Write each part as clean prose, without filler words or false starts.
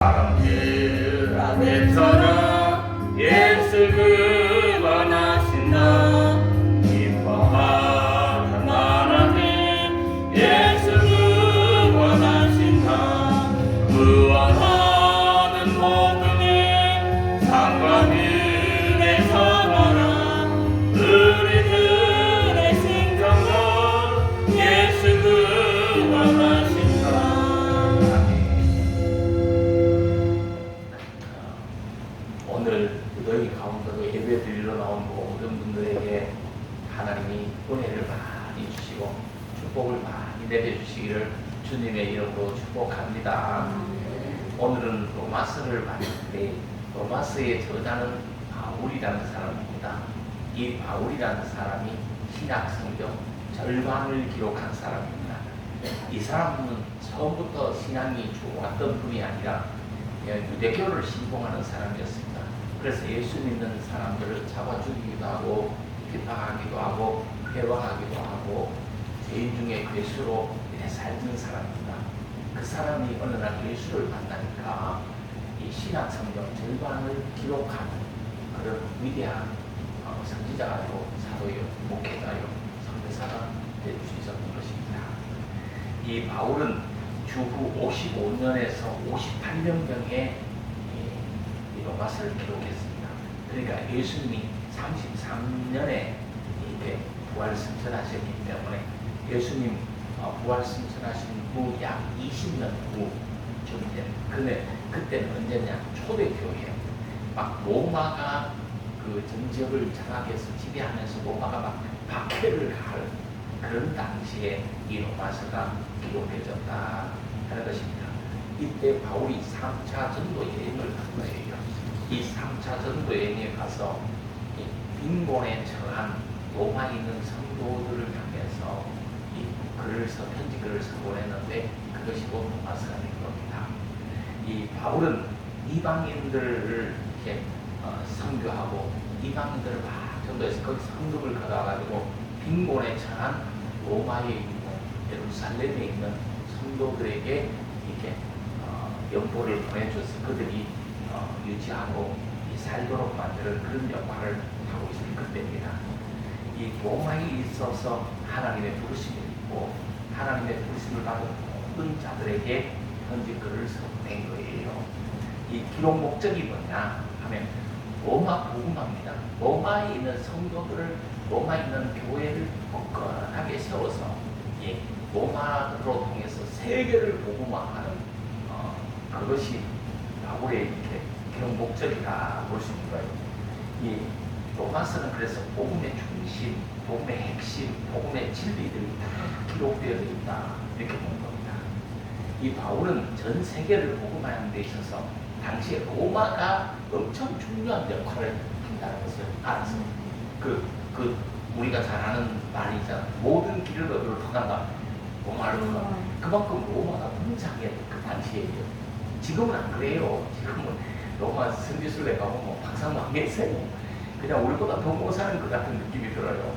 그 안에서는 예수 구원하신다. 기뻐하는 하나님 예수 구원하신다. 구원하는 모든 일 상과 은혜 선하라. 우리들의 심정은 예수 구원하신다. 오늘 너희 가운데로 예배 드리러 나온 모든 분들에게 하나님이 은혜를 많이 주시고 축복을 많이 내려주시기를 주님의 이름으로 축복합니다. 오늘은 로마서를 봤는데 로마서의 저자는 바울이라는 사람입니다. 이 바울이라는 사람이 신약 성경 절반을 기록한 사람입니다. 이 사람은 처음부터 신앙이 좋았던 분이 아니라 유대교를 신봉하는 사람이었습니다. 그래서 예수 믿는 사람들을 잡아 죽이기도 하고 비판하기도 하고 회방하기도 하고 죄인 중에 괴수로 살던 사람입니다. 그 사람이 어느 날 예수를 만나니까 이 신약 성경 절반을 기록하는 그런 위대한 선지자가 아니고 사도요, 목회자요, 선교사가 될 수 있었던 것입니다. 이 바울은 주후 55년에서 58년경에 로마서를 기록했습니다. 그러니까 예수님이 33년에 이때 부활 승천하셨기 때문에 예수님 부활 승천하신 후 약 20년 후쯤 된 그때는 언제냐? 초대교회 막 로마가 그 전 지역을 장악해서 지배하면서 로마가 막 박해를 할 그런 당시에 이 로마서가 기록해졌다 하는 것입니다. 이때 바울이 3차 전도 여행을 간 거예요. 이 3차 전도 여행에 가서 이 빈곤에 처한 로마에 있는 성도들을 향해서 이 편지글을 보냈는데 그것이 곧 로마서가 된 겁니다. 이 바울은 이방인들을 이렇게 선교하고 이방인들을 막 전도해서 거기 성금을 가져와가지고 빈곤에 처한 로마에 있는 예루살렘에 있는 성도들에게 이렇게 연보를 보내줘서 그들이 유지하고 살도록 만드는 그런 역할을 하고 있을 그때입니다. 이 로마에 있어서 하나님의 부르심이 있고 하나님의 부르심을 받은 모든 자들에게 편지글을 써낸 거예요. 이 기록 목적이 뭐냐 하면 로마 복음화입니다. 로마에 있는 성도들을 로마에 있는 교회를 굳건하게 세워서 로마로 통해서 세계를 복음화하는 그것이 바울의 이렇게 기록 목적이다 볼 수 있는 거예요. 이 로마서는 그래서 복음의 중심, 복음의 핵심, 복음의 진리들이 다 기록되어 있다 이렇게 보는 겁니다. 이 바울은 전 세계를 복음하는 데 있어서 당시에 로마가 엄청 중요한 역할을 한다는 것을 알았어요. 우리가 잘 아는 말이잖아. 모든 길을 어디로 통한다. 로마로 통한다. 그만큼 로마가 굉장히 그 당시에요. 지금은 안 그래요. 지금은 로마 성지순례 가면 뭐 박사모 한 개 있어요. 그냥 우리보다 더 못 사는 것 같은 느낌이 들어요.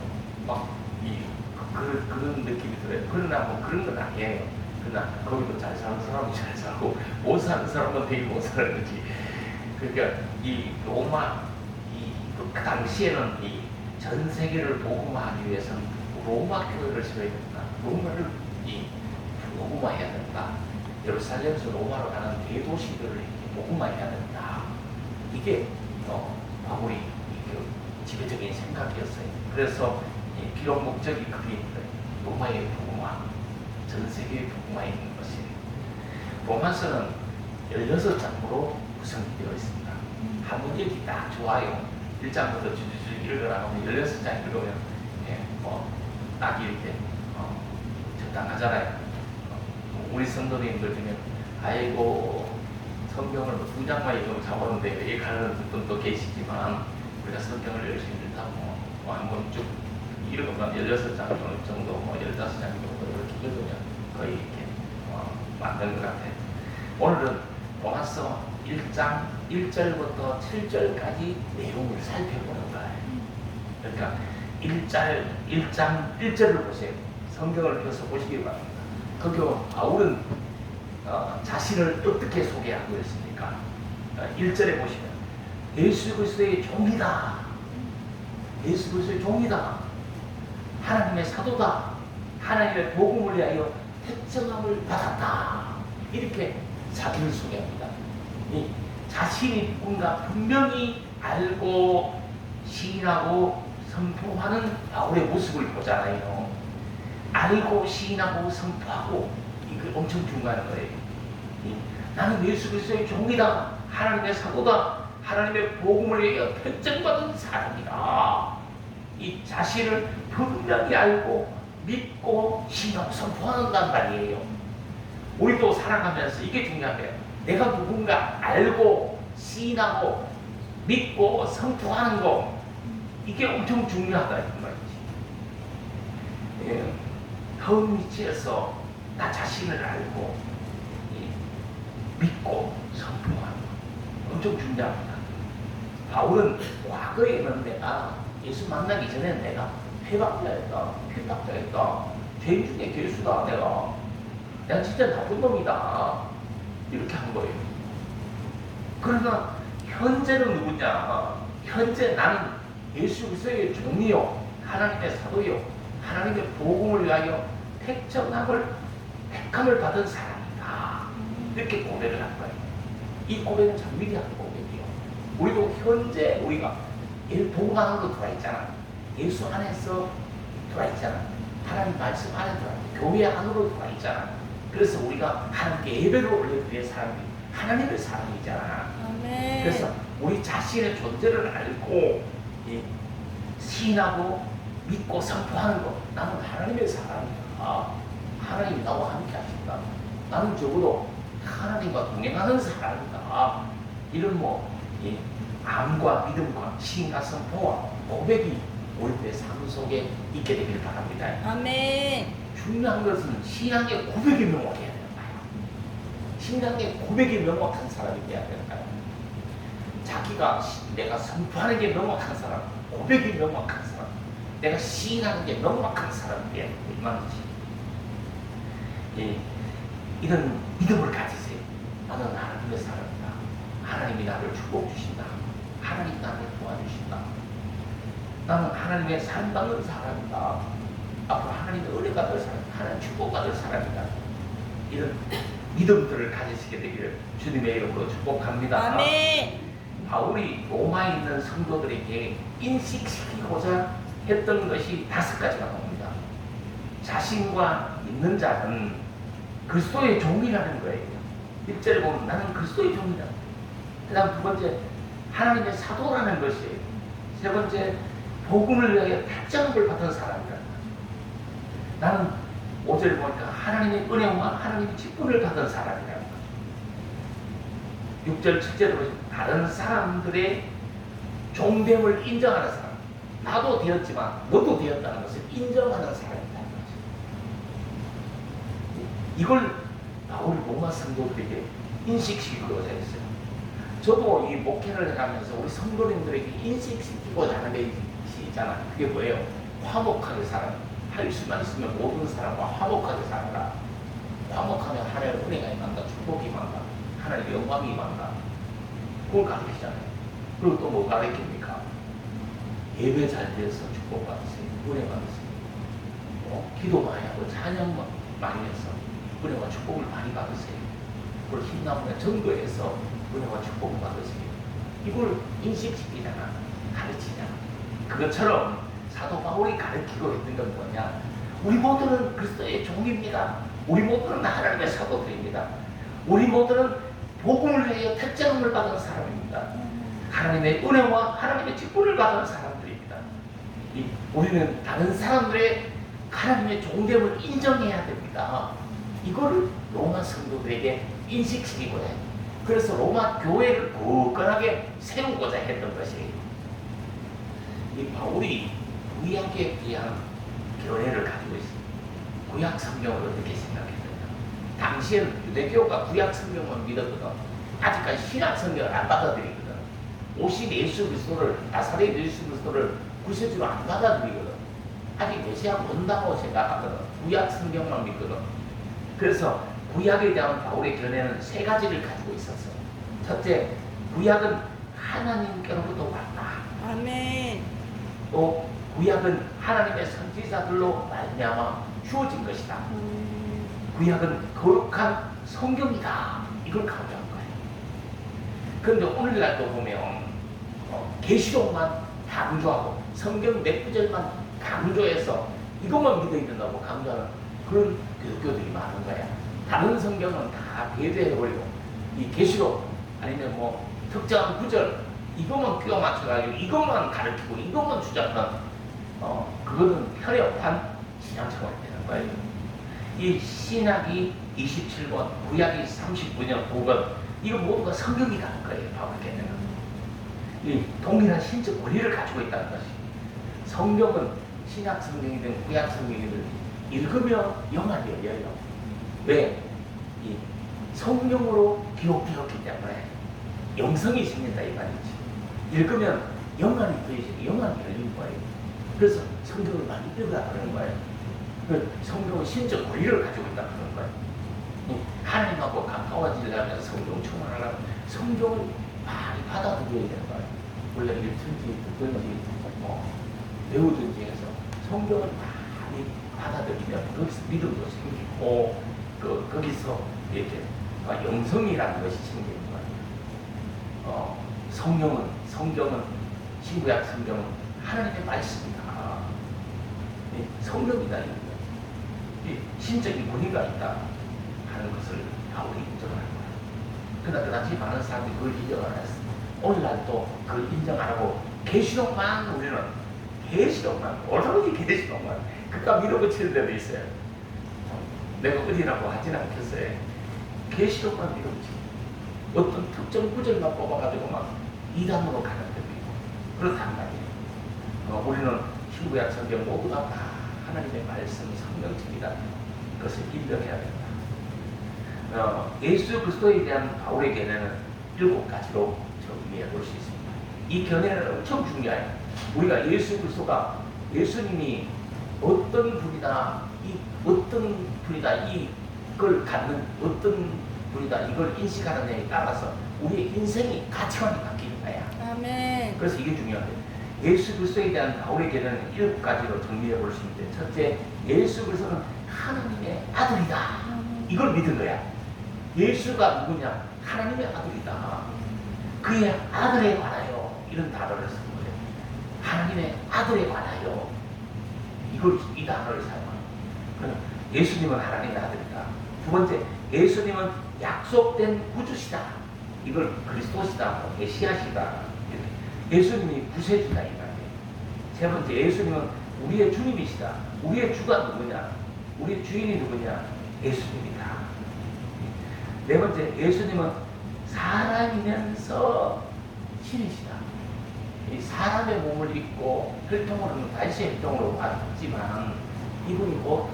그런 느낌이 들어요. 그러나 뭐 그런 건 아니에요. 그러나 거기도 잘 사는 사람은 잘 살고 못 사는 사람은 되게 못 사는 거지. 그러니까 이 로마 그 당시에는 이 전 세계를 복음화하기 위해서는 로마 교회를 세워야 된다. 로마를 복음화해야 된다. 예루살렘에서 로마로 가는 대도시들을 이렇게 복음화해야 된다. 이게 바울이 지배적인 생각이었어요. 그래서 기록 목적이 그게 로마의 복음화, 전 세계의 복음화에 있는 것이에요. 로마서는 16장으로 구성되어 있습니다. 한 문제기 딱 좋아요. 1장부터 주주주 읽으라고 하면 16장 읽으면 딱 이렇게 적당하잖아요. 우리 성도님들 중에 아이고 성경을 뭐 2장만 읽으면 잡았는데 왜 가는 분도 계시지만 우리가 성경을 열심히 읽다고 한번 쭉 읽으면 16장 정도 15장 정도 이렇게 읽으면 거의 이렇게 만든 것 같아요. 오늘은 로마서 1장 1절부터 7절까지 내용을 살펴보는 거예요. 그러니까 1장 1절을 보세요. 성경을 펴서 보시기 바랍니다. 바울은 자신을 어떻게 소개하고 있습니까? 뭡니까? 1절에 보시면 예수 그리스도의 종이다. 예수 그리스도의 종이다. 하나님의 사도다. 하나님의 복음을 위하여 택정함을 받았다. 이렇게 자기를 소개합니다. 이 자신이 누군가 분명히 알고 시인하고 선포하는 바울의 모습을 보잖아요. 알고 시인하고 선포하고 이게 엄청 중요한 거예요. 나는 예수 그리스도의 종이다. 하나님의 사도다. 하나님의 복음을 위하여 택정받은 사람이다. 이 자신을 분명히 알고 믿고 시인하고 선포한단 말이에요. 우리도 살아가면서 이게 중요한 거예요. 내가 누군가 알고 시인하고 믿고 선포하는 거, 이게 엄청 중요하다 이 말이지. 현 위치에서 나 자신을 알고 믿고 선포하는 거 엄청 중요합니다. 바울은 과거에는 내가 예수 만나기 전에 내가 회박자였다, 피탁자였다, 죄인 중에 괴수다, 내가 진짜 나쁜 놈이다, 이렇게 한 거예요. 그러나 현재는 누구냐? 현재 나는 예수 그리스도의 종이요, 하나님의 사도요, 하나님의 복음을 위하여 택함을 받은 사람이다. 이렇게 고백을 한 거예요. 이 고백은 참 위대한 고백이요. 우리도 현재 우리가 복음 안으로 들어와 있잖아. 예수 안에서 들어와 있잖아. 하나님 말씀 안에 들어와 있잖아. 교회 안으로 들어와 있잖아. 그래서 우리가 하나님께 예배를 올려드릴 사람이 하나님의 사람이잖아. 아멘. 그래서 우리 자신의 존재를 알고 시인하고 믿고 선포하는 것, 나는 하나님의 사람이다. 하나님이 나와 함께 하신다. 나는 적어도 하나님과 동행하는 사람이다. 이런 암과 믿음과 시인과 선포와 고백이 우리의 삶 속에 있게 되길 바랍니다. 아멘. 중요한 것은 신앙의 고백이 명확해야 되는 거예요. 신앙의 고백이 명확한 사람이 되어야 되는 거예요. 자기가 내가 선포하는 게 명확한 사람, 고백이 명확한 사람, 내가 시인하는 게 명확한 사람이 되어야 되는 말이지. 이런 믿음을 가지세요. 나는 하나님의 사람이다. 하나님이 나를 축복 주신다. 하나님이 나를 도와주신다. 나는 하나님의 사랑받는 사람이다. 앞으로 하나님의 은혜 받을 사람, 하나님 축복 받을 사람이다. 이런 믿음들을 가지시게 되기를 주님의 이름으로 축복합니다. 아멘. 바울이 로마에 있는 성도들에게 인식시키고자 했던 것이 5가지가 나옵니다. 자신과 있는 자는 그리스도의 종이라는 거예요. 1절에 보면 나는 그리스도의 종이다. 그 다음 2번째 하나님의 사도라는 것이에요. 3번째 복음을 위하여 택정을 받은 사람이다. 나는 5절에 보니까 하나님의 은혜와 하나님의 직분을 받은 사람이라는 거예요. 6절, 7절에 보시면 다른 사람들의 종됨을 인정하는 사람. 나도 되었지만 너도 되었다는 것을 인정하는 사람이라는 거죠. 이걸 바울이 로마 성도들에게 인식시키고자 했어요. 저도 이 목회를 해가면서 우리 성도님들에게 인식시키고자 하는 것이 있잖아요. 그게 뭐예요? 화목하게 살아라. 할 수만 있으면 모든 사람과 화목하게 살아라. 화목하면 하나님의 은혜가 임한다. 축복이 임한다. 하나님의 영광이 임한다. 그걸 가르치잖아요. 그리고 또 뭐 가르칩니까? 예배 잘 드려서 축복받으세요. 은혜 받으세요. 기도 많이 하고 찬양 많이 해서 은혜와 축복을 많이 받으세요. 그걸 힘나무나 전도해서 은혜와 축복을 받으세요. 이걸 인식시키잖아. 가르치잖아. 그것처럼 사도 바울이 가르치고 있는 건 뭐냐? 우리 모두는 그리스도의 종입니다. 우리 모두는 하나님의 사도들입니다. 우리 모두는 복음을 위하여 택정을 받은 사람입니다. 하나님의 은혜와 하나님의 직분을 받은 사람들입니다. 우리는 다른 사람들의 하나님의 종됨을 인정해야 됩니다. 이거를 로마 성도들에게 인식시키고자 해요. 그래서 로마 교회를 굳건하게 세우고자 했던 것이에요. 이 바울이 구약에 대한 견해를 가지고 있습니다. 구약 성경을 어떻게 생각했느냐? 당시에는 유대교가 구약 성경을 믿었거든. 아직까지 신약 성경을 안 받아들이거든. 오신 예수 그리스도를, 나사렛 예수 그리스도를 구세주로 안 받아들이거든. 아직 메시아 온다고 생각하거든. 구약 성경만 믿거든. 그래서 구약에 대한 바울의 견해는 3가지를 가지고 있었어. 첫째, 구약은 하나님께로부터 왔다. 아멘. 또 구약은 하나님의 선지자들로 말미암아 주어진 것이다. 구약은 거룩한 성경이다. 이걸 강조한 거예요. 그런데 오늘날도 보면 계시록만 강조하고 성경 몇 구절만 강조해서 이것만 믿어야 된다고 강조하는 그런 기독교들이 많은 거야. 다른 성경은 다 배제해버리고 이 계시록 아니면 뭐 특정한 구절 이것만 끼워 맞춰가지고 이것만 가르치고 이것만 주장하는 그거는 혈협한 신앙생활이 되는 거예요. 이 신약이 27권, 구약이 39년, 5권 이거 모두가 성경이라는 거예요. 바울께서는 이 동일한 신적 권리를 가지고 있다는 것이. 성경은 신약 성경이든 구약 성경이든 읽으면 영안이 열려요. 왜? 이 성령으로 기록되었기 때문에 영성이 생긴다 이 말이지. 읽으면 영안이 보이시고 영안이 열리는 거예요. 그래서 성경을 많이 읽으라 그러는 거예요. 성경은 신적 권리를 가지고 있다 그러는 거예요. 하나님하고 가까워지려면 성경 충만하려면 성경을 많이 받아들여야 되는 거예요. 원래 읽든지 듣든지 배우든지 해서 성경을 많이 받아들이면 거기서 믿음도 생기고 거기서 이렇게 영성이라는 것이 생기는 거예요. 성경은 신구약 성경은 하나님의 말씀이다. 성경이다. 신적인 권위가 있다 하는 것을 바울이 인정을 한 거예요. 그러나 그 당시 많은 사람들이 그걸 인정을 안 했어. 오늘날도 그걸 인정 안 하고 계시록만 우리는 계시록만 오로지 계시록만 그깟 밀어붙이는 데도 있어요. 내가 어디라고 하진 않겠어요. 계시록만 밀어붙이고 어떤 특정 구절만 뽑아가지고 막 이단으로 가는 데도 있고 그렇단 말이에요. 우리는 신구약 성경 모두가 다 하나님의 말씀 성경책이다. 그것을 인정해야 된다. 예수 그리스도에 대한 바울의 견해는 7가지로 정리해 볼 수 있습니다. 이 견해는 엄청 중요해요. 우리가 예수 그리스도가 예수님이 어떤 분이다, 이걸 갖는 어떤 분이다, 이걸 인식하는 데에 따라서 우리의 인생이 가치관이 바뀌는 거야. 아멘. 그래서 이게 중요해요. 예수 그리스도에 대한 바울의 견해는 7가지로 정리해 볼 수 있는데, 첫째, 예수 그리스도는 하나님의 아들이다. 이걸 믿은 거야. 예수가 누구냐? 하나님의 아들이다. 그의 아들에 관하여 이런 단어를 쓴 거예요. 하나님의 아들에 관하여 이 단어를 사용하는. 예수님은 하나님의 아들이다. 두 번째, 예수님은 약속된 구주시다. 이걸 그리스도시다, 메시아시다. 예수님이 구세주다 이 말이에요. 세 번째, 예수님은 우리의 주님이시다. 우리의 주가 누구냐? 우리의 주인이 누구냐? 예수님이다. 네 번째, 예수님은 사람이면서 신이시다. 이 사람의 몸을 입고 혈통으로는 다시의 혈통으로 왔지만 이분이 곧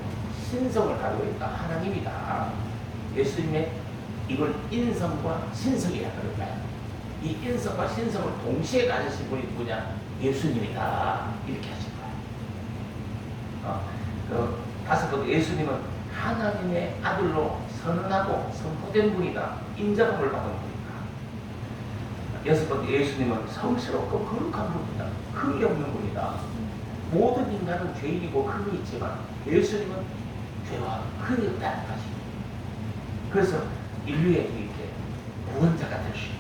신성을 가지고 있다. 하나님이다. 예수님의 이걸 인성과 신성이라 그럴까요? 이 인성과 신성을 동시에 가지신 분이 누구냐? 예수님이다. 이렇게 하신 거예요. 다섯 번째, 예수님은 하나님의 아들로 선언하고 선포된 분이다. 인정함을 받은 분이다. 여섯 번째, 예수님은 성스럽고 거룩한 분이다. 흠이 없는 분이다. 모든 인간은 죄인이고 흠이 있지만 예수님은 죄와 흠이 없다는 것입니다. 그래서 인류의 이렇게 구원자가 될 수 있는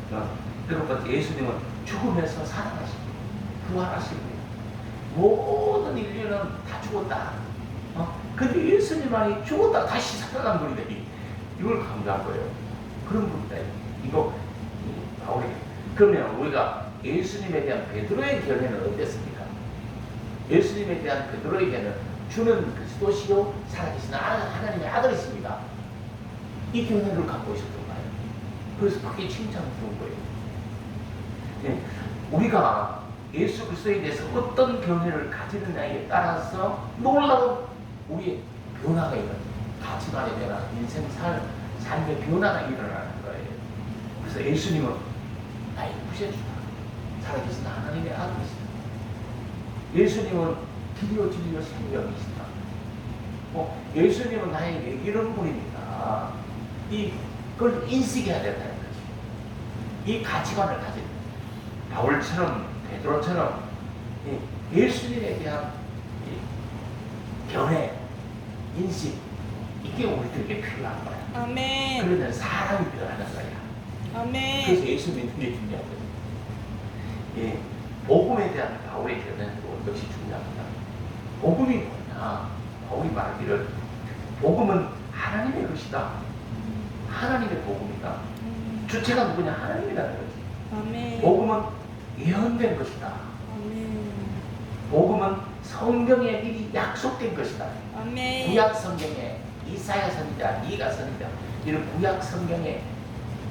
거예요. 일곱 번째, 예수님은 죽음에서 살아나신 분이에요. 부활하신 분이에요. 모든 인류는 다 죽었다. 근데 예수님만이 죽었다 다시 살아난 분이다. 이걸 강조한 거예요. 그런 분이다. 이거 바울이. 그러면 우리가 예수님에 대한 베드로의 견해는 어땠습니까? 예수님에 대한 베드로의 견해는 주는 그리스도시요 살아계신 하나님의 아들이십니다. 이 견해를 갖고 있었던 거예요. 그래서 크게 칭찬을 주는 거예요. 네. 우리가 예수 그리스도에 대해서 어떤 견해를 가지느냐에 따라서 놀라운 우리의 변화가 일어나요. 가치관의 변화, 인생 삶의 변화가 일어나는 거예요. 그래서 예수님은 나의 구세주다. 살아계신 하나님의 아들이시다. 예수님은 길이요 진리요 생명이시다. 예수님은 나에게 이런 분입니다. 이 그걸 인식해야 된다는 거지. 이 가치관을 가진 바울처럼 베드로처럼 예수님에 대한 견해, 인식 이게 우리들에게 필요한 거야. 아멘. 그러면 사람이 변하는 거야. 아멘. 그래서 예수 믿는 게 중요하거든. 예, 복음에 대한 바울의 견해도 역시 중요합니다. 복음이 뭐냐? 바울이 말하기를 복음은 하나님의 것이다. 하나님의 복음이다. 주체가 누구냐? 하나님이라는 거지. 아멘. 복음은 예언된 것이다. 아멘. 복음은 성경에 미리 약속된 것이다. 아멘. 구약 성경에 이사야 선지자, 미가 선지자 이런 구약 성경에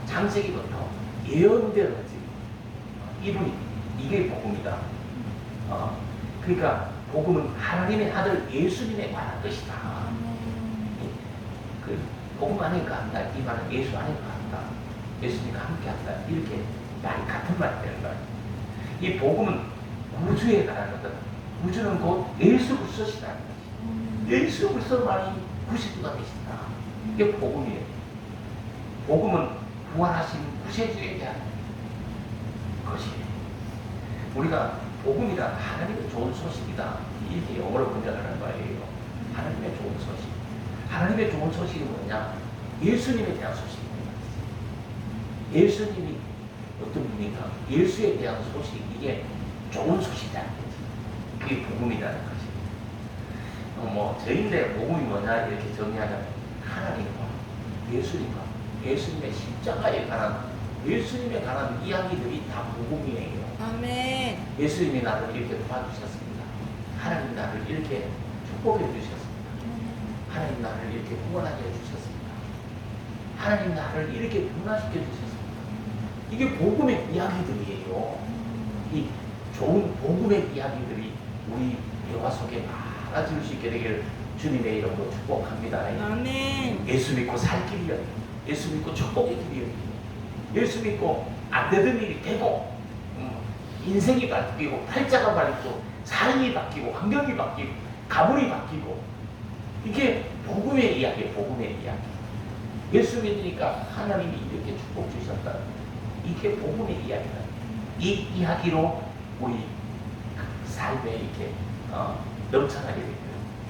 창세기부터 예언된 거지. 이게 복음이다. 그러니까 복음은 하나님의 아들 예수님에 관한 것이다. 그 복음 안에가 한다. 이 말은 예수 안에가 한다. 예수님과 함께한다. 이렇게 말이 같은 말이 되는 거야. 이 복음은 구주에 관한 거다. 구주는 곧 예수 그리스도시다는 거지. 예수 그리스도만이 구세주가 되신다. 이게 복음이에요. 복음은 부활하신 구세주에 대한 것이에요. 우리가 복음이란 하나님의 좋은 소식이다. 이렇게 영어로 번역하는 거예요. 하나님의 좋은 소식. 하나님의 좋은 소식이 뭐냐? 예수님에 대한 소식입니다. 예수님이 어떤 분인가? 예수에 대한 소식, 이게 좋은 소식이라는 거지. 그게 복음이라는 거지. 저인데 복음이 뭐냐? 이렇게 정리하자면 하나님과 예수님과 예수님의 십자가에 관한 예수님에 관한 이야기들이 다 복음이에요. 아멘. 예수님이 나를 이렇게 도와주셨습니다. 하나님 나를 이렇게 축복해 주셨습니다. 하나님 나를 이렇게 구원하게 해주셨습니다. 하나님 나를 이렇게 변화시켜 주셨습니다. 이게 복음의 이야기들이에요. 이 좋은 복음의 이야기들이 우리 대화 속에 많아질 수 있게 되기를 주님의 이름으로 축복합니다. 아멘. 예수 믿고 살 길이요. 예수 믿고 축복의 길이요. 예수 믿고 안 되던 일이 되고 인생이 바뀌고 팔자가 바뀌고 삶이 바뀌고 환경이 바뀌고 가문이 바뀌고 이게 복음의 이야기예요. 복음의 이야기. 예수 믿으니까 하나님이 이렇게 축복 주셨다. 이게 복음의 이야기다. 이 이야기로 우리 삶에 이렇게 넘쳐나게 되고요.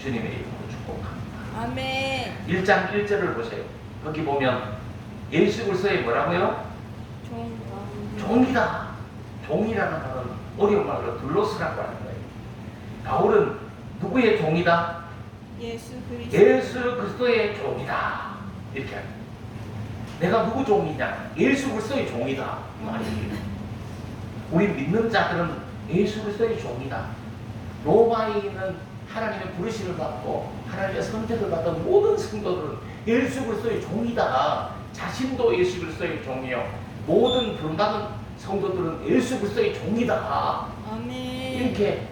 주님의 이름으로 축복합니다. 아멘. 1장 1절을 보세요. 거기 보면 예수 그리스도의 뭐라고요? 종이다. 종이라는 말은 어려운 말로 둘로스라고 하는 거예요. 바울은 누구의 종이다? 예수 그리스도의 종이다. 이렇게 합니다. 내가 누구 종이냐? 예수 그리스도의 종이다. 이 말이에요. 우리 믿는 자들은 예수 그리스도의 종이다. 로마에 있는 하나님의 부르심을 받고 하나님의 선택을 받은 모든 성도들은 예수 그리스도의 종이다. 자신도 예수 그리스도의 종이요. 모든 부름받은 성도들은 예수 그리스도의 종이다. 아멘. 이렇게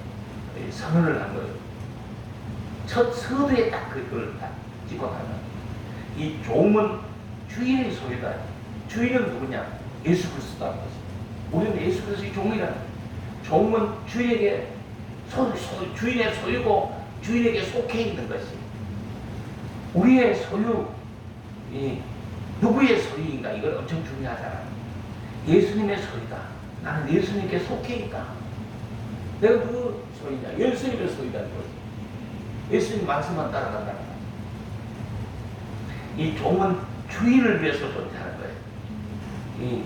선언을 한 거예요. 첫 서두에 딱 그걸 딱 찍고 나면 이 종은 주인의 소유다. 주인은 누구냐? 예수 그리스도라는 거지. 우리는 예수 그리스도의 종이라는 거예요. 종은 주인에게 주인의 소유고 주인에게 속해 있는 것이. 우리의 소유, 누구의 소유인가? 이건 엄청 중요하잖아. 예수님의 소유다. 나는 예수님께 속해 있다. 내가 누구 소유냐? 예수님의 소유라는 거지. 예수님 말씀만 따라간다는 거야. 이 종은 주인을 위해서 존재하는 거예요. 이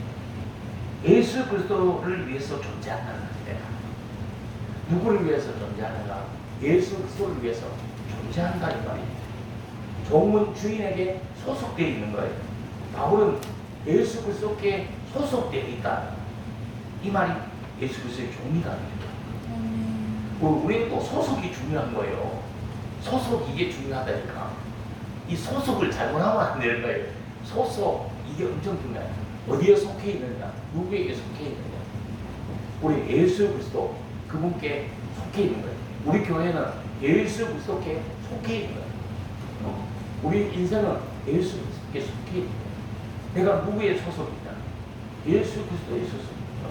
예수 그리스도를 위해서 존재한다는 거예요. 누구를 위해서 존재하는가? 예수 그리스도를 위해서 존재한다 이 말이에요. 종은 주인에게 소속되어 있는 거예요. 바울은 예수 그리스도께 소속되어 있다. 이 말이 예수 그리스도의 종이다. 우리는 또 소속이 중요한 거예요. 소속 이게 중요하다니까. 이 소속을 잘못하면 안 되는 거예요. 소속 이게 엄청 중요해요. 어디에 속해 있느냐, 누구에게 속해 있느냐. 우리 예수 그리스도 그분께 속해 있는 거예요. 우리 교회는 예수 그리스도께 속해 있는 거예요. 우리 인생은 예수 그리스도께 속해 있는 거예요. 내가 누구의 소속이냐? 예수 그리스도의 소속입니다.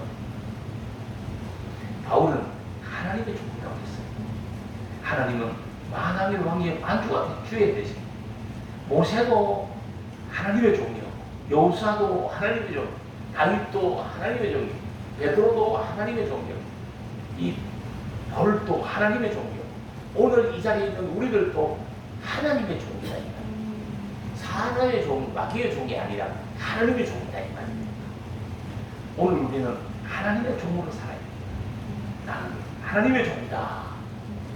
바울은 하나님의 종이라고 했어요. 하나님은 만왕의 왕의 만주가 주의 되신 모세도 하나님의 종이었고 여호수아도 하나님의 종, 다윗도 하나님의 종이, 베드로도 하나님의 종이요, 이 바울도 하나님의 종이요. 오늘 이 자리에 있는 우리들도 하나님의 종이다 이 말이에요. 사람의 종, 마귀의 종이 아니라 하나님의 종이다 이 말이에요. 오늘 우리는 하나님의 종으로 살아야 돼요. 나는 하나님의 종이다.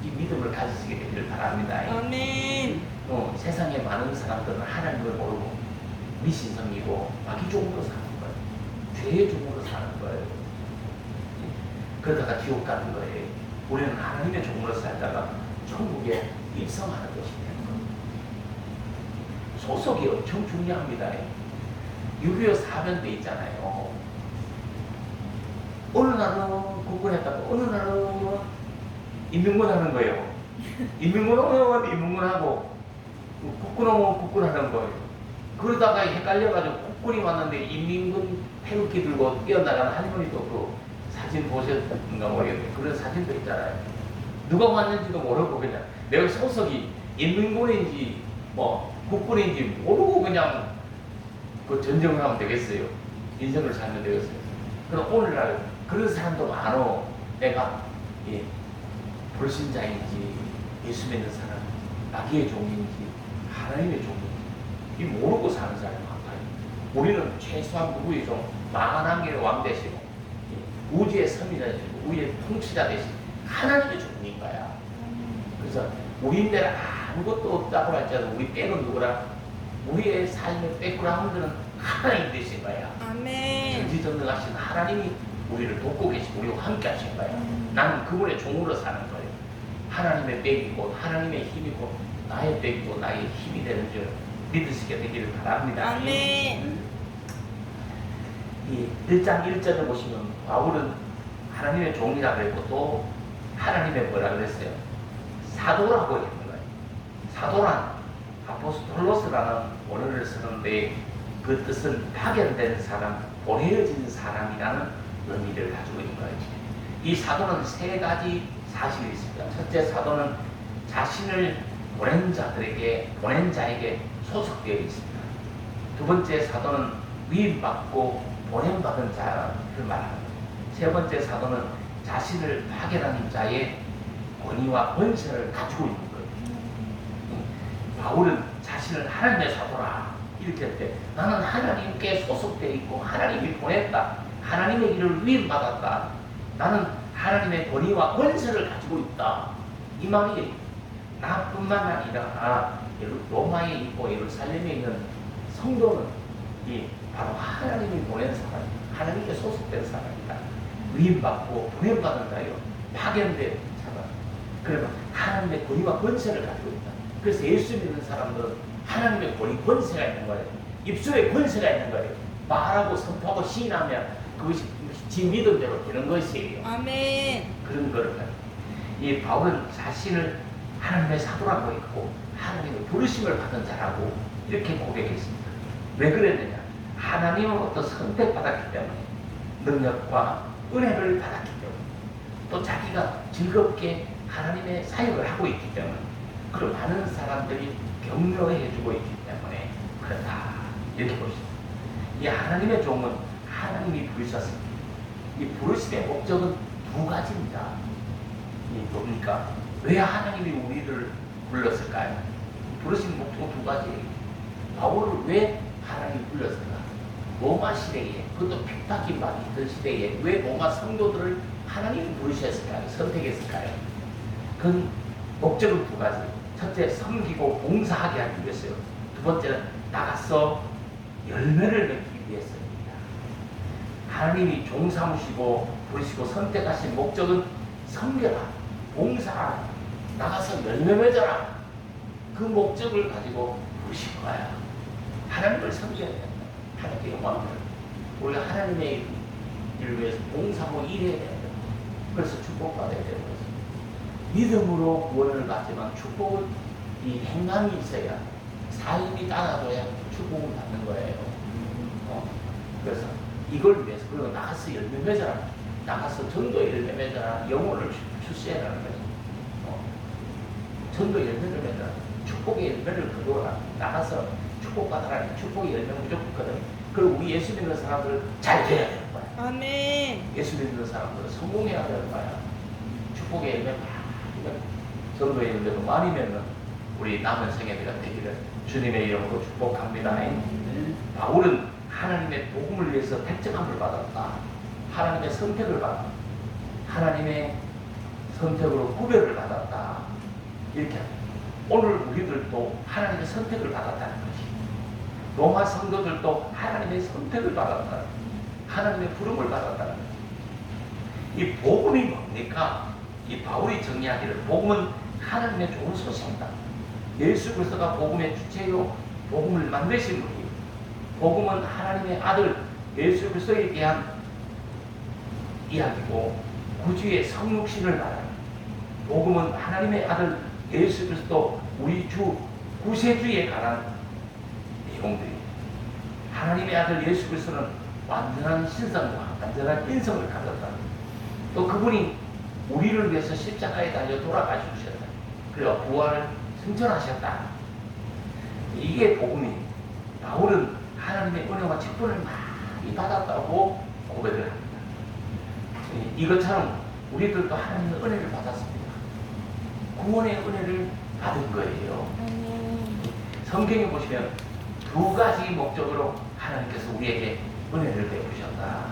이 믿음을 가지시게 되기를 바랍니다. 아멘. 세상에 많은 사람들은 하나님을 모르고 미신성이고 마귀 종으로 사는 거예요. 죄의 종으로 사는 거예요. 그러다가 지옥 가는 거예요. 우리는 하나님의 종으로 살다가 천국에 입성하는 것이 되는 거예요. 소속이 엄청 중요합니다. 6.25 사변대 있잖아요. 어느 날은 국군했다가 어느 날은 인민군 하는 거예요. 인민군 오면 인민군하고 국군 오면 국군 하는 거예요. 그러다가 헷갈려가지고 국군이 왔는데 인민군 태극기 들고 뛰어나가는 할머니도 그 사진 보셨는가 모르겠는데 그런 사진도 있잖아요. 누가 왔는지도 모르고 그냥 내가 소속이 인민군인지 뭐 국군인지 모르고 그냥 그 전쟁을 하면 되겠어요. 인생을 살면 되겠어요. 그럼 오늘날 그런 사람도 많어. 내가 불신자인지 예수 믿는 사람, 마귀의 종인지 하나님의 종인지 이 모르고 사는 사람이 많아요. 우리는 최소한 누구의 종, 만왕의 왕 되시고 우주의 선미자 되시고 우주의 통치자 되시고 하나님의 종인 거야. 그래서 우리인들 아무것도 없다고 할지라도 우리 빼는 누구라? 우리의 삶의 백그라운드는 하나님 되신 거야. 아멘. 전지전능하신 하나님이 우리를 돕고 계시고 우리와 함께 하신 거예요. 나는 그분의 종으로 사는 거예요. 하나님의 백이고 하나님의 힘이고 나의 백이고 나의 힘이 되는 줄 믿으시게 되기를 바랍니다. 아멘. 이 1장 1절을 보시면 바울은 하나님의 종이라 그랬고 또 하나님의 뭐라 그랬어요? 사도라고 했는 거예요. 사도란 아포스톨로스라는 원어를 쓰는데 그 뜻은 파견된 사람, 보내어진 사람이라는 의미를 가지고 있는 거예요. 이 사도는 세 가지 사실이 있습니다. 첫째, 사도는 자신을 보낸 자에게 소속되어 있습니다. 두 번째, 사도는 위임받고 보냄받은 자를 말합니다. 세 번째, 사도는 자신을 파견하는 자의 권위와 권세를 가지고 있는 거예요. 바울은 자신을 하나님의 사도라 이렇게 할 때 나는 하나님께 소속되어 있고 하나님이 보냈다. 하나님의 일을 위임받았다. 나는 하나님의 권위와 권세를 가지고 있다. 이 말이 나뿐만 아니라 로마에 있고 예루살렘에 있는 성도는 바로 하나님이 보낸 사람, 하나님께 소속된 사람이다. 위임받고 보냄받은 자요. 파견된 사람. 그러면 하나님의 권위와 권세를 가지고 있다. 그래서 예수 믿는 사람들은 하나님의 권위, 권세가 있는 거예요. 입술에 권세가 있는 거예요. 말하고 선포하고 시인하면 그것이 지 믿음대로 되는 것이에요. 아멘. 그런 거를 이 바울은 자신을 하나님의 사도라고 했고 하나님의 부르심을 받은 자라고 이렇게 고백했습니다. 왜 그랬느냐? 하나님으로부터 선택받았기 때문에 능력과 은혜를 받았기 때문에 또 자기가 즐겁게 하나님의 사역을 하고 있기 때문에 그리고 많은 사람들이 격려해주고 있기 때문에 그렇다 이렇게 보십니다. 이 하나님의 종은 하나님이 부르셨습니다. 이 부르심의 목적은 두 가지입니다. 뭡니까? 왜 하나님이 우리를 불렀을까요? 부르신 목적은 두 가지예요. 바울을 왜 하나님이 불렀을까? 로마 시대에, 그것도 핍박이 많이 있던 시대에 왜 로마 성도들을 하나님이 부르셨을까요? 선택했을까요? 그 목적은 두 가지. 첫째, 섬기고 봉사하게 하기 위해서요. 두 번째는 나가서 열매를 맺기 위해서입니다. 하나님이 종 삼으시고 부르시고 선택하신 목적은 섬겨라, 봉사하라, 나가서 열매 맺어라. 그 목적을 가지고 부르신 거야. 하나님을 섬겨야 된다. 하나님의 영광을. 우리가 하나님의 일을 위해서 봉사하고 일해야 된다. 그래서 축복받아야 되는 거죠. 믿음으로 구원을 받지만 축복은 이 행함이 있어야, 삶이 따라줘야 축복을 받는 거예요. 그래서 이걸 위해서, 그리고 나가서 열매 맺어라. 나가서 전도의 열매 맺어라. 영혼을 출세하라는 거죠. 전도의 열매를 맺어라. 축복의 열매를 거두어라. 나가서 축복받아라. 축복의 열매는 무조건 거든. 그리고 우리 예수 믿는 사람들은 잘 돼야 되는 거야. 아멘. 예수 믿는 사람들은 성공해야 되는 거야. 축복의 열매 많으면, 전도의 열매도 많으면 우리 남은 생애가 되기를 주님의 이름으로 축복합니다. 바울은 하나님의 복음을 위해서 택정함을 받았다. 하나님의 선택을 받았다. 하나님의 선택으로 구별을 받았다. 이렇게 합니다. 오늘 우리들도 하나님의 선택을 받았다는 것이, 로마 성도들도 하나님의 선택을 받았다. 하나님의 부름을 받았다는 것이. 이 복음이 뭡니까? 이 바울이 정리하기를 복음은 하나님의 좋은 소식이다. 예수 그리스도가 복음의 주체요, 복음을 만드신 분이에요. 복음은 하나님의 아들 예수 그리스도에 대한 이야기고 구주의 성육신을 말하는, 복음은 하나님의 아들 예수 그리스도 우리 주 구세주에 관한 내용들입니다. 하나님의 아들 예수 그리스도는 완전한 신성과 완전한 인성을 가졌다. 또 그분이 우리를 위해서 십자가에 달려 돌아가 주셨다. 그리고 부활을 승천하셨다. 이게 복음입니다. 바울은 하나님의 은혜와 직분을 많이 받았다고 고백을 합니다. 이것처럼 우리들도 하나님의 은혜를 받았습니다. 구원의 은혜를 받은 거예요. 성경에 보시면 두 가지 목적으로 하나님께서 우리에게 은혜를 베푸셨다.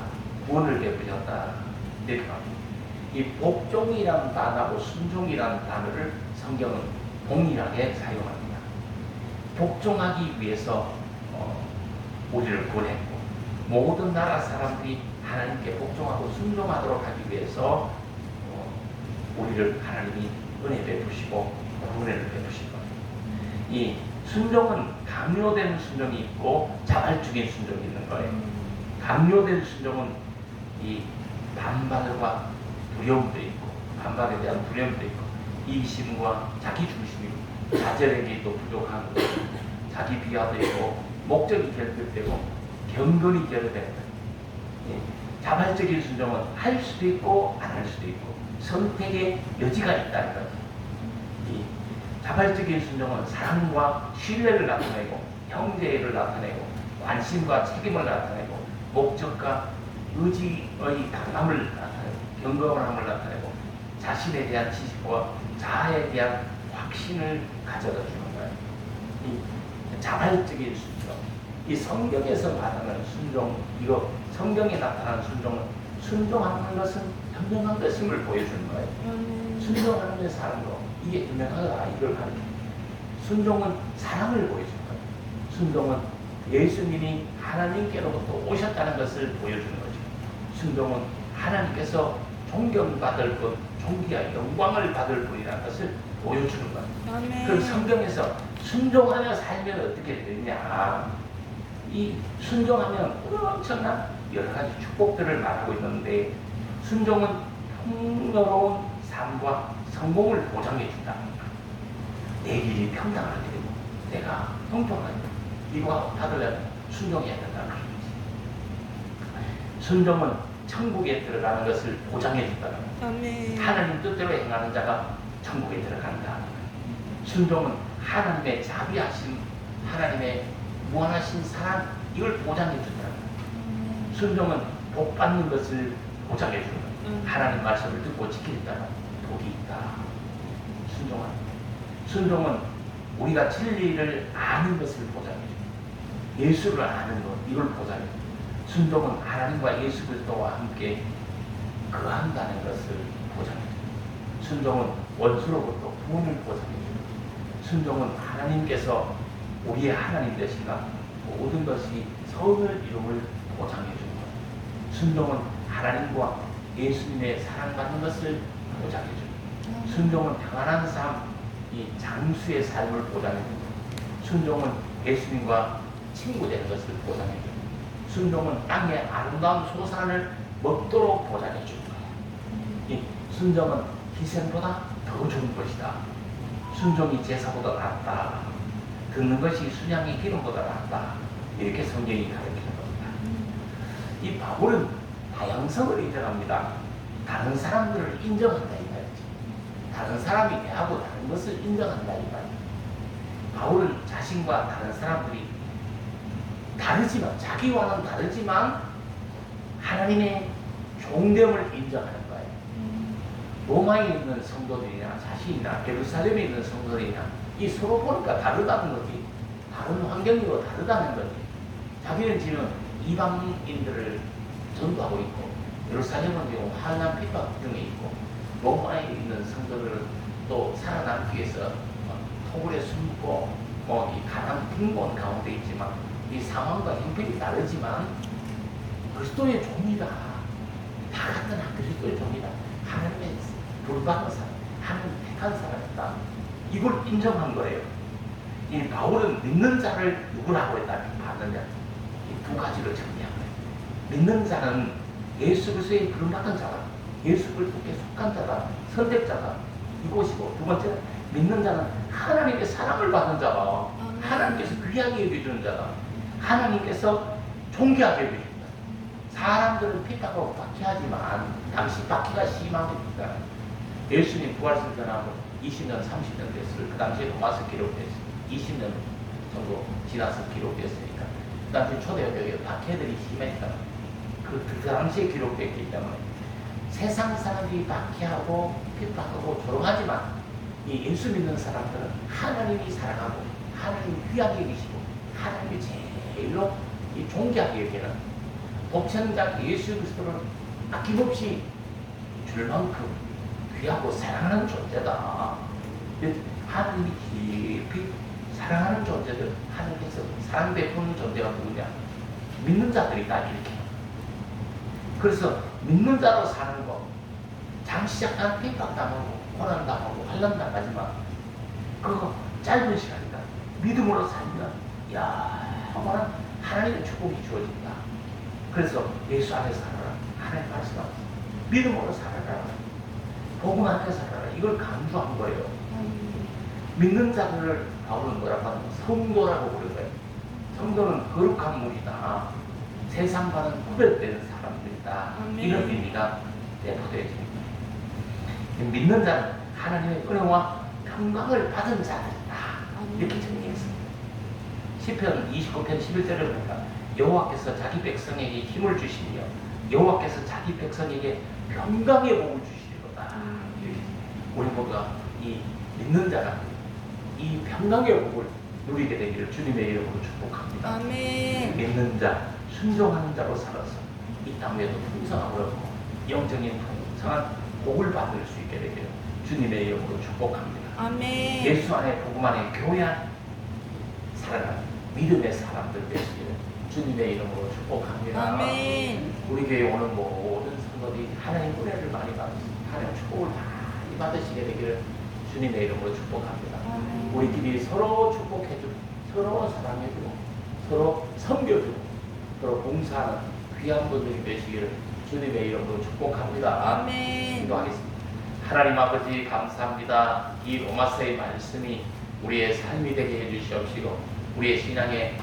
구원을 베푸셨다. 이렇게 말합니다. 이 복종이라는 단어하고 순종이라는 단어를 성경은 동일하게 사용합니다. 복종하기 위해서 우리를 구원했고, 모든 나라 사람들이 하나님께 복종하고 순종하도록 하기 위해서 우리를 하나님이 은혜 베푸시고 구원을 베푸신 겁니다. 이 순종은 강요된 순종이 있고 자발적인 순종이 있는 거예요. 강요된 순종은 이 반발과 두려움도 있고, 반발에 대한 두려움도 있고, 이기심과 자기중심이고, 자절에게도 부족한 자기 비하도 있고, 목적이 결핍되고 경건이 결여되는 거예요. 자발적인 순종은 할 수도 있고 안 할 수도 있고 선택의 여지가 있다는 거죠. 이 자발적인 순종은 사랑과 신뢰를 나타내고, 형제를 나타내고, 관심과 책임을 나타내고, 목적과 의지의 강함을 나타내고, 경건함을 나타내고, 자신에 대한 지식과 자아에 대한 확신을 가져다 주는 거예요. 이 자발적인 순종, 이 성경에서 말하는 순종, 이거 성경에 나타나는 순종은 순종하는 것은 현명한 것임을 보여주는 거예요. 순종하는 데 사는 거, 이게 현명하다, 이걸 가르쳐요. 순종은 사랑을 보여주는 거예요. 순종은 예수님이 하나님께로부터 오셨다는 것을 보여주는 거죠. 순종은 하나님께서 존경받을 것, 존귀와 영광을 받을 분이라는 것을 보여주는 거예요. 그럼 성경에서 순종하며 살면 어떻게 되느냐? 이 순종하면 엄청난 여러 가지 축복들을 말하고 있는데, 순종은 풍요로운 삶과 성공을 보장해 준다. 내 길이 평등하게 되고 내가 형통하게 되고 이거 받으려면 순종해야 된다는 거지. 순종은 천국에 들어가는 것을 보장해 준다는 거예요. 하나님 뜻대로 행하는 자가 천국에 들어간다. 순종은 하나님의 자비하심, 하나님의 무한하신 사랑, 이걸 보장해 준다는 거예요. 순종은 복 받는 것을 보장해 주는 거예요. 하나님 말씀을 듣고 지키겠다는 복이 있다. 순종은 순종은 우리가 진리를 아는 것을 보장해 줍니다. 예수를 아는 것, 이걸 보장해 줍니다. 순종은 하나님과 예수 그리스도와 함께 거한다는 것을 보장해 줍니다. 순종은 원수로부터 구원을 보장해 줍니다. 순종은 하나님께서 우리의 하나님 되시나 모든 것이 선을 이rum을 보장해 줍니다. 순종은 하나님과 예수님의 사랑받는 것을 보장해 줍니다. 순종은 평안한 삶, 이 장수의 삶을 보장해 줍니다. 순종은 예수님과 친구 되는 것을 보장해 줍니다. 순종은 땅의 아름다운 소산을 먹도록 보장해 줍니다. 이 순종은 희생보다 더 좋은 것이다. 순종이 제사보다 낫다. 듣는 것이 순양의 기름보다 낫다. 이렇게 성경이 가르치는 겁니다. 이 바울은 다양성을 인정합니다. 다른 사람들을 인정한다 이 말이지. 다른 사람이 대하고 다른 것을 인정한다 이 말이지. 바울은 자신과 다른 사람들이 다르지만 자기와는 다르지만 하나님의 종됨을 인정하는 거예요. 로마에 있는 성도들이나 자신이나 예루살렘에 있는 성도들이나 이 서로 보니까 다르다는 거지. 다른 환경이고 다르다는 거지. 자기는 지금 이방인들을 전도하고 있고 예루살렘은 지금 환난 핍박 중에 있고 로마에 있는 성도들은 또 살아남기 위해서 토굴에 숨고 이 가난 빈곤 가운데 있지만 이 상황과 형편이 다르지만 그리스도의 종이다. 다 같은 그리스도의 종이다. 하나님의 불받은 사람, 하나님 택한 사람이다. 이걸 인정한 거예요. 이 바울은 믿는 자를 누구라고 했다? 받느냐? 이 두 가지를 정리한 거예요. 믿는 자는 예수 그리스도의 부름받은 자다. 예수 그리스도께 속한 자다. 선택자다. 이것이고 두 번째는 믿는 자는 하나님의 사랑을 받는 자다. 하나님께서 귀하게 여겨주는 자다. 하나님께서 존귀하게 여겨준다. 사람들은 핍박하고 박해하지만 당시 박해가 심한 겁니다. 예수님 부활절 전하고 20년, 30년 됐을 그 당시에 로마서 기록됐어요. 20년 정도 지나서 기록됐으니까 그 당시 초대교회 박해들이 심했다. 그 당시에 기록됐기 때문에 세상 사람들이 박해하고 핍박하고 조롱하지만 이 예수 믿는 사람들은 하나님이 사랑하고 하나님이 귀하게 여기시고 하나님이 제일로 이 존귀하게 여기는 독생자 예수 그리스도를 아낌없이 줄 만큼 귀하고 사랑하는 존재다. 하나님이 깊이 사랑하는 존재들, 하나님께서 사랑 베푸는 존재가 누구냐? 믿는 자들이다 이렇게. 그래서 믿는 자로 사는 거, 잠시 잠깐 핍박당하고 고난당하고 환난당하지만 그거 짧은 시간이다. 믿음으로 살면 영원한 하나님의 축복이 주어진다. 그래서 예수 안에 살아라. 하나님 말씀하셨어. 믿음으로 살아라. 복음 안에 살아라. 이걸 강조한 거예요. 믿는 자들을 바울은 뭐라고 하는 거예요? 성도라고 부르는 거예요. 성도는 거룩한 무리다. 세상과는 구별되는 사람들이다. 이런 의미가 내포되어집니다. 믿는 자는 하나님의 은혜와 평강을 받은 자들이다. 이렇게 정리했습니다. 시편 29편 11절을 보니까 여호와께서 자기 백성에게 힘을 주시며 여호와께서 자기 백성에게 평강의 복을 주시리로다. 이렇게 우리 모두가 이 믿는 자가 이 평강의 복을 누리게 되기를 주님의 이름으로 축복합니다. 아멘. 믿는 자, 순종하는 자로 살아서 이 땅에도 풍성하고 영적인 풍성한 복을 받을 수 있게 되기를 주님의 이름으로 축복합니다. 아멘. 예수 안에 복음 안에 교회한 살아가는 믿음의 사람들 되시기를 주님의 이름으로 축복합니다. 아멘. 우리 교회 오는 모든 성도들이 하나님 은혜를 많이 받으시고 하나님 축복을 많이 받으시게 되기를 주님의 이름으로 축복합니다. 아멘. 우리끼리 서로 축복해주고 서로 사랑해주고 서로 섬겨주고 서로 봉사하는 귀한 분들이 되시기를 주님의 이름으로 축복합니다. 아멘. 기도하겠습니다. 하나님 아버지 감사합니다. 이 로마서의 말씀이 우리의 삶이 되게 해주시옵시고 우리의 신앙의